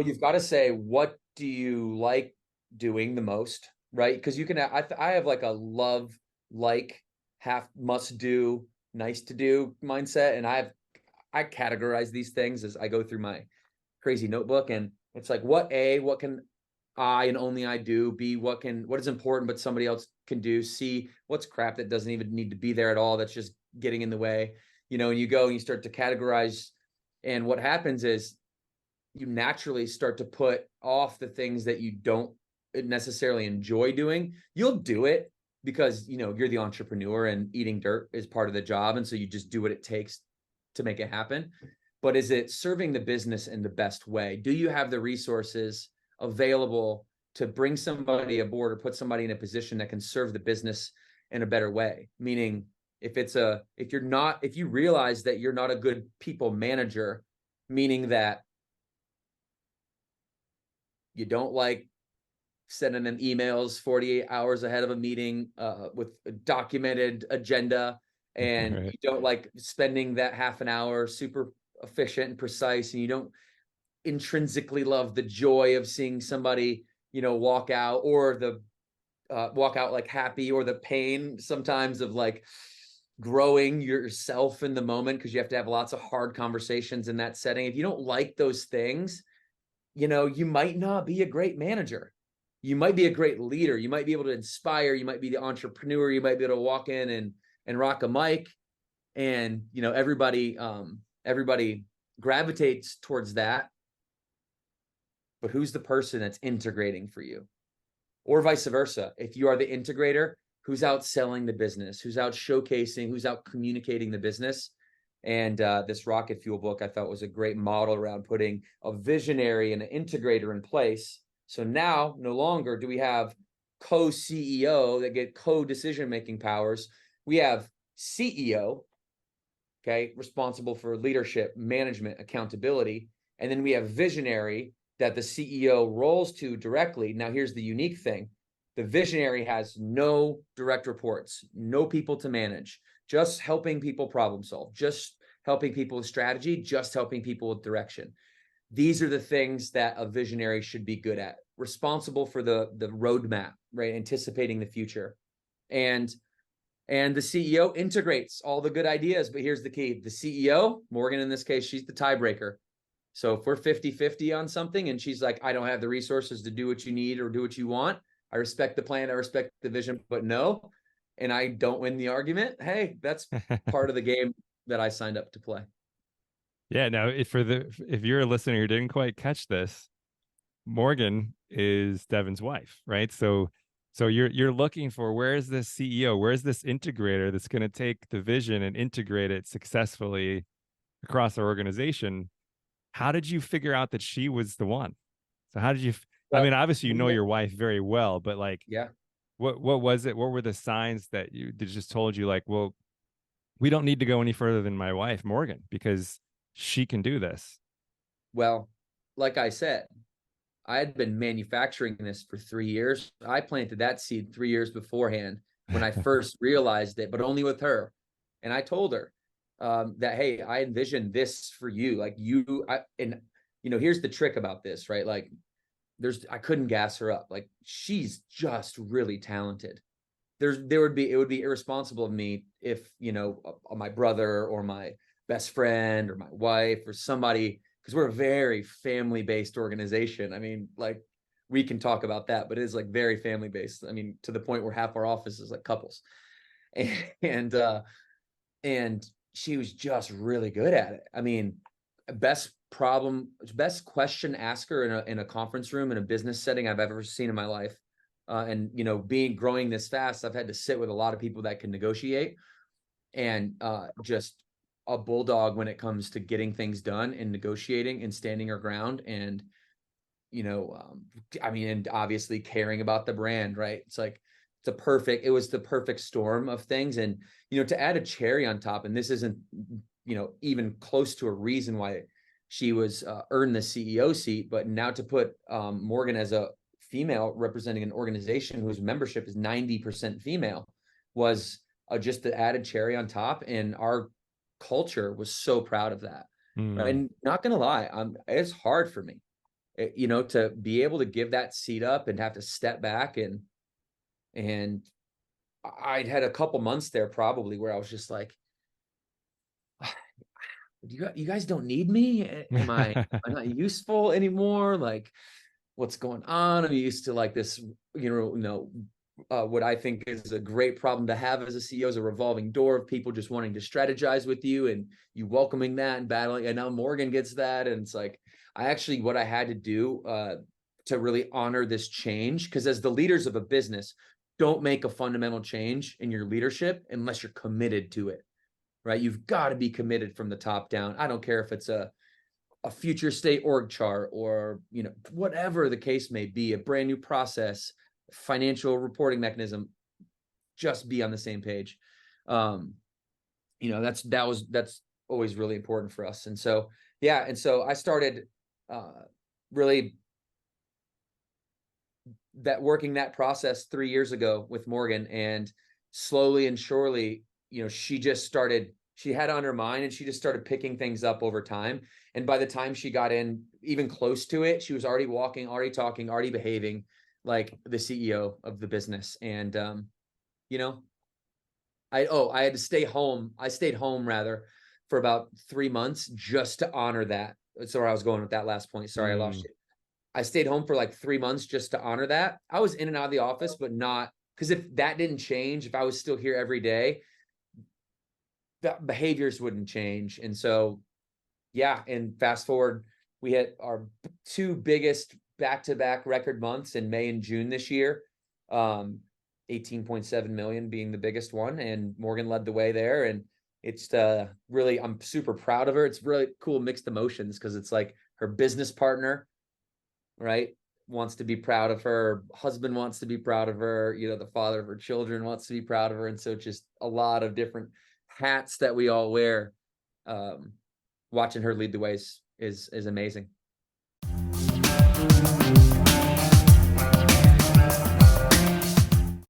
Well, you've got to say, what do you like doing the most, right? Because you can, I have like a love, like, half must do, nice to do mindset. And I categorize these things as I go through my crazy notebook. And it's like, what can I and only I do? B, what is important, but somebody else can do? C, what's crap that doesn't even need to be there at all? That's just getting in the way, and you go and you start to categorize. And what happens is you naturally start to put off the things that you don't necessarily enjoy doing. You'll do it because, you're the entrepreneur and eating dirt is part of the job. And so you just do what it takes to make it happen. But is it serving the business in the best way? Do you have the resources available to bring somebody aboard or put somebody in a position that can serve the business in a better way? Meaning, if you realize that you're not a good people manager, meaning that you don't like sending them emails 48 hours ahead of a meeting with a documented agenda, and Right. you don't like spending that half an hour super efficient and precise, and you don't intrinsically love the joy of seeing somebody, walk out, or the walk out like happy, or the pain sometimes of like growing yourself in the moment, because you have to have lots of hard conversations in that setting. If you don't like those things, you might not be a great manager. You might be a great leader. You might be able to inspire. You might be the entrepreneur. You might be able to walk in and rock a mic, and everybody gravitates towards that. But who's the person that's integrating for you? Or vice versa. If you are the integrator, who's out selling the business? Who's out showcasing? Who's out communicating the business? And this Rocket Fuel book, I thought, was a great model around putting a visionary and an integrator in place. So now, no longer do we have co-CEO that get co-decision-making powers. We have CEO, okay, responsible for leadership, management, accountability. And then we have visionary that the CEO rolls to directly. Now, here's the unique thing. The visionary has no direct reports, no people to manage, just helping people problem solve, just helping people with strategy, just helping people with direction. These are the things that a visionary should be good at, responsible for the roadmap, right? Anticipating the future. And the CEO integrates all the good ideas. But here's the key. The CEO, Morgan in this case, she's the tiebreaker. So if we're 50-50 on something and she's like, I don't have the resources to do what you need or do what you want, I respect the plan, I respect the vision, but no, and I don't win the argument, hey, that's part of the game that I signed up to play. Yeah. Now, if you're a listener who didn't quite catch this, Morgan is Devan's wife, right? So you're looking for, where's this CEO, where's this integrator that's going to take the vision and integrate it successfully across our organization. How did you figure out that she was the one? So how did you? I Well, mean, obviously you know your wife very well, but like, yeah. what was it? What were the signs that just told you like, well, we don't need to go any further than my wife Morgan because she can do this? Well, like I said, I had been manufacturing this for 3 years. I planted that seed 3 years beforehand when I first realized it, but only with her. And I told her that, hey, I envision this for you. Like here's the trick about this, right? Like I couldn't gas her up. Like, she's just really talented. It would be irresponsible of me if, my brother or my best friend or my wife or somebody, because we're a very family-based organization. I mean, like, we can talk about that, but it is like very family-based. I mean, to the point where half our office is like couples. And and she was just really good at it. I mean, best question asker in a conference room in a business setting I've ever seen in my life. And growing this fast, I've had to sit with a lot of people that can negotiate, and just a bulldog when it comes to getting things done and negotiating and standing her ground. And and obviously caring about the brand, right? It was the perfect storm of things. And to add a cherry on top, and this isn't even close to a reason why she was earned the CEO seat, but now to put Morgan as a female representing an organization whose membership is 90% female was just the added cherry on top. And our culture was so proud of that. Right? Mm. And not gonna lie, it's hard for me. you know, to be able to give that seat up and have to step back. And I'd had a couple months there probably where I was just like, you guys don't need me. Am I not useful anymore? Like, what's going on? I'm used to like this, what I think is a great problem to have as a CEO is a revolving door of people just wanting to strategize with you and you welcoming that and battling. And now Morgan gets that. And it's like, what I had to do to really honor this change, because as the leaders of a business, don't make a fundamental change in your leadership unless you're committed to it, right? You've got to be committed from the top down. I don't care if it's a future state org chart or, whatever the case may be, a brand new process, financial reporting mechanism, just be on the same page. That's always really important for us. And so, I started really working that process 3 years ago with Morgan, and slowly and surely, she had on her mind and she just started picking things up over time. And by the time she got in even close to it, she was already walking, already talking, already behaving like the CEO of the business. And, I had to stay home. I stayed home rather for about 3 months just to honor that. That's where I was going with that last point. Sorry, I lost you. I stayed home for like 3 months just to honor that. I was in and out of the office, but not because if that didn't change, if I was still here every day, the behaviors wouldn't change. And so, and fast forward, we hit our 2 biggest back-to-back record months in May and June this year. 18.7 million being the biggest one, and Morgan led the way there. And it's really, I'm super proud of her. It's really cool mixed emotions because it's like her business partner, right, wants to be proud of her, husband wants to be proud of her, the father of her children wants to be proud of her. And so just a lot of different hats that we all wear. Watching her lead the way is amazing.